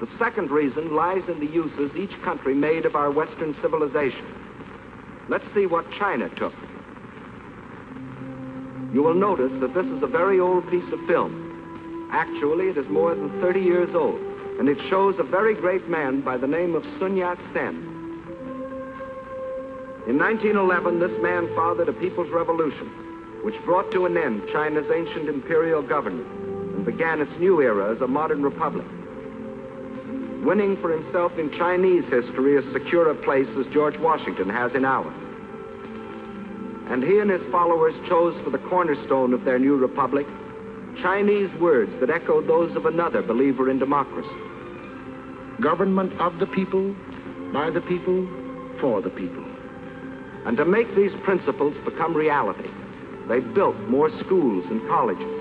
The second reason lies in the uses each country made of our Western civilization. Let's see what China took. You will notice that this is a very old piece of film. Actually, it is more than 30 years old, and it shows a very great man by the name of Sun Yat-sen. In 1911, this man fathered a people's revolution, which brought to an end China's ancient imperial government and began its new era as a modern republic. Winning for himself in Chinese history as secure a place as George Washington has in ours. And he and his followers chose for the cornerstone of their new republic Chinese words that echoed those of another believer in democracy. Government of the people, by the people, for the people. And to make these principles become reality, they built more schools and colleges.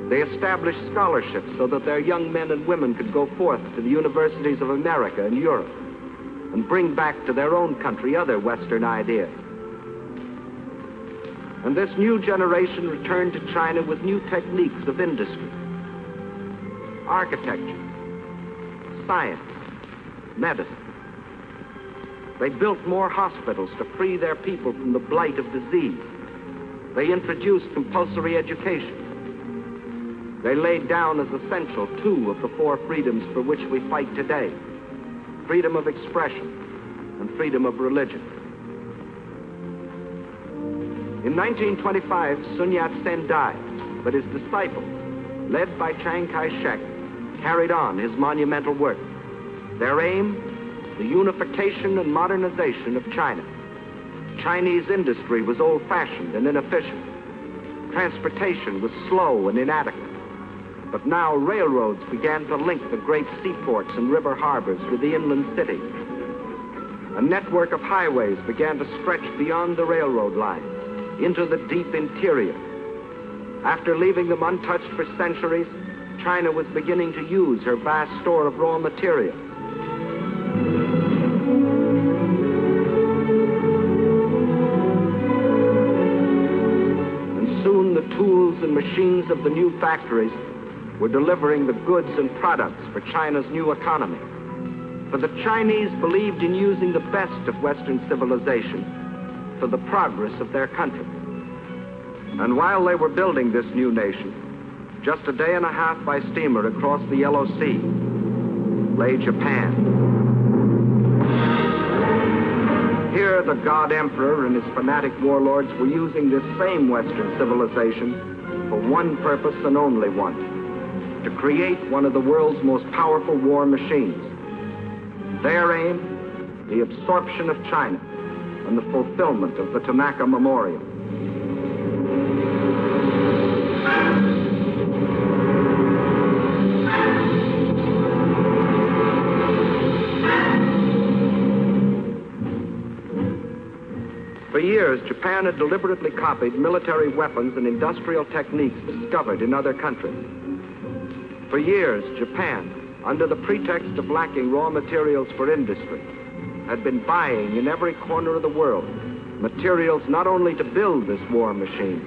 They established scholarships so that their young men and women could go forth to the universities of America and Europe and bring back to their own country other Western ideas. And this new generation returned to China with new techniques of industry, architecture, science, medicine. They built more hospitals to free their people from the blight of disease. They introduced compulsory education. They laid down as essential 2 of the 4 freedoms for which we fight today: freedom of expression and freedom of religion. In 1925, Sun Yat-sen died, but his disciples, led by Chiang Kai-shek, carried on his monumental work. Their aim, the unification and modernization of China. Chinese industry was old-fashioned and inefficient. Transportation was slow and inadequate. But now railroads began to link the great seaports and river harbors with the inland cities. A network of highways began to stretch beyond the railroad lines into the deep interior. After leaving them untouched for centuries, China was beginning to use her vast store of raw materials. And soon the tools and machines of the new factories were delivering the goods and products for China's new economy. For the Chinese believed in using the best of Western civilization for the progress of their country. And while they were building this new nation, just a day and a half by steamer across the Yellow Sea lay Japan. Here the God Emperor and his fanatic warlords were using this same Western civilization for one purpose and only one: to create one of the world's most powerful war machines. Their aim, the absorption of China and the fulfillment of the Tanaka Memorial. For years, Japan had deliberately copied military weapons and industrial techniques discovered in other countries. For years, Japan, under the pretext of lacking raw materials for industry, had been buying in every corner of the world materials not only to build this war machine,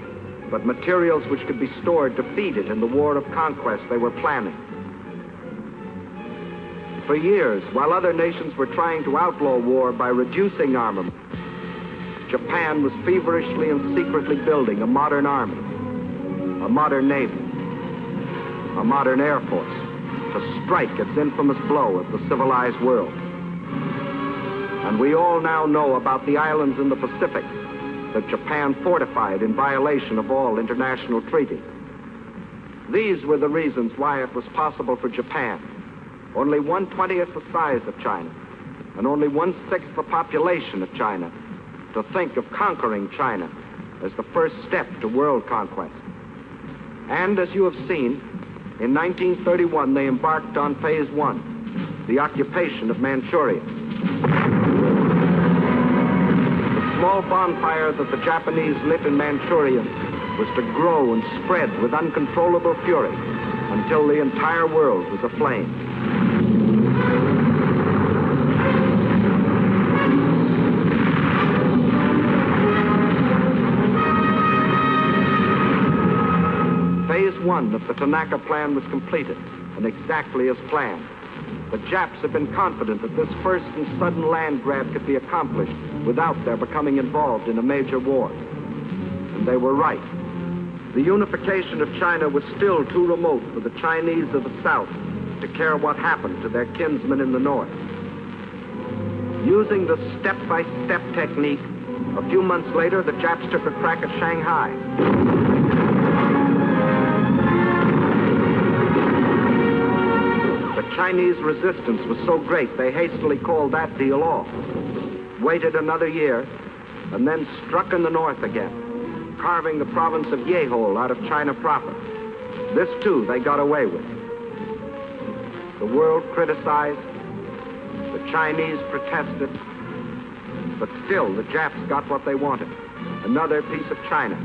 but materials which could be stored to feed it in the war of conquest they were planning. For years, while other nations were trying to outlaw war by reducing armament, Japan was feverishly and secretly building a modern army, a modern navy, a modern air force to strike its infamous blow at the civilized world. And we all now know about the islands in the Pacific that Japan fortified in violation of all international treaties. These were the reasons why it was possible for Japan, only 1/20th the size of China, and only 1/6 the population of China, to think of conquering China as the first step to world conquest. And as you have seen, in 1931 they embarked on phase 1, the occupation of Manchuria. The small bonfire that the Japanese lit in Manchuria was to grow and spread with uncontrollable fury until the entire world was aflame. Phase 1 of the Tanaka Plan was completed, and exactly as planned. The Japs had been confident that this first and sudden land grab could be accomplished without their becoming involved in a major war. And they were right. The unification of China was still too remote for the Chinese of the South to care what happened to their kinsmen in the North. Using the step-by-step technique, a few months later, the Japs took a crack at Shanghai. The Chinese resistance was so great, they hastily called that deal off, waited another year, and then struck in the north again, carving the province of Yehol out of China proper. This, too, they got away with. The world criticized, the Chinese protested, but still the Japs got what they wanted, another piece of China,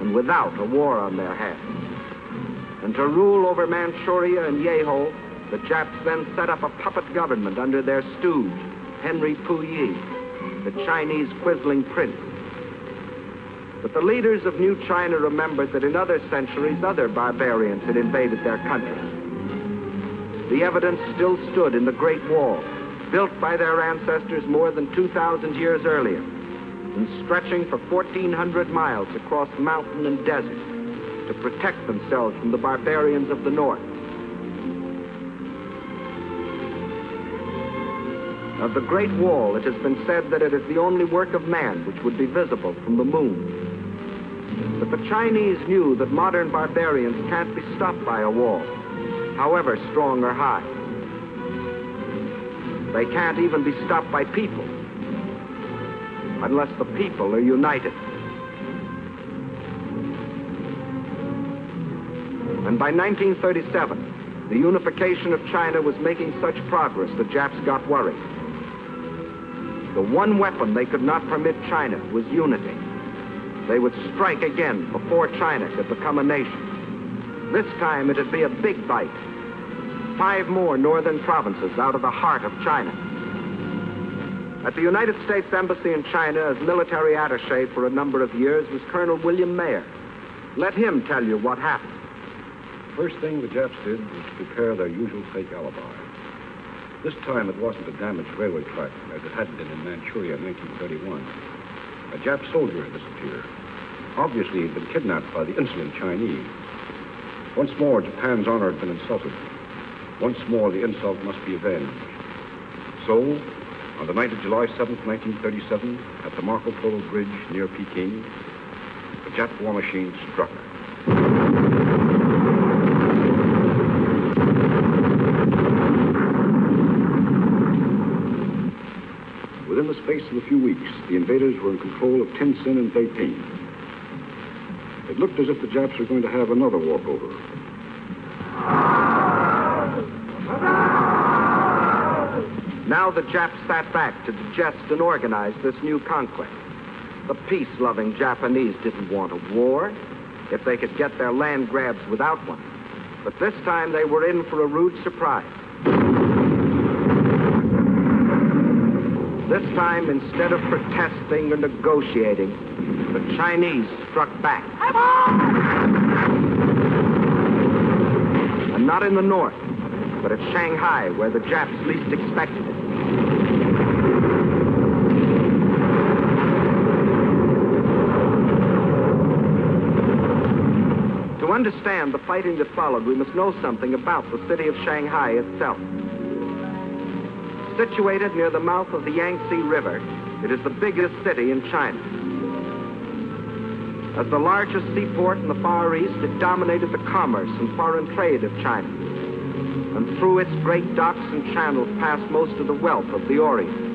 and without a war on their hands. And to rule over Manchuria and Yehol, the Japs then set up a puppet government under their stooge, Henry Puyi, the Chinese quisling prince. But the leaders of New China remembered that in other centuries, other barbarians had invaded their country. The evidence still stood in the Great Wall, built by their ancestors more than 2,000 years earlier, and stretching for 1,400 miles across mountain and desert to protect themselves from the barbarians of the north. Of the Great Wall, it has been said that it is the only work of man which would be visible from the moon. But the Chinese knew that modern barbarians can't be stopped by a wall, however strong or high. They can't even be stopped by people, unless the people are united. And by 1937, the unification of China was making such progress the Japs got worried. The one weapon they could not permit China was unity. They would strike again before China could become a nation. This time it'd be a big bite. 5 more northern provinces out of the heart of China. At the United States Embassy in China as military attaché for a number of years was Colonel William Mayer. Let him tell you what happened. First thing the Japs did was to prepare their usual fake alibi. This time it wasn't a damaged railway track as it had been in Manchuria in 1931. A Jap soldier had disappeared. Obviously he'd been kidnapped by the insolent Chinese. Once more, Japan's honor had been insulted. Once more, the insult must be avenged. So, on the night of July 7th, 1937, at the Marco Polo Bridge near Peking, the Jap war machine struck. Within the space of a few weeks, the invaders were in control of Tientsin and Beiping. It looked as if the Japs were going to have another walkover. Now the Japs sat back to digest and organize this new conquest. The peace-loving Japanese didn't want a war if they could get their land grabs without one. But this time they were in for a rude surprise. This time, instead of protesting or negotiating, the Chinese struck back. And not in the north, but at Shanghai, where the Japs least expected it. To understand the fighting that followed, we must know something about the city of Shanghai itself. Situated near the mouth of the Yangtze River, it is the biggest city in China. As the largest seaport in the Far East, it dominated the commerce and foreign trade of China. And through its great docks and channels passed most of the wealth of the Orient.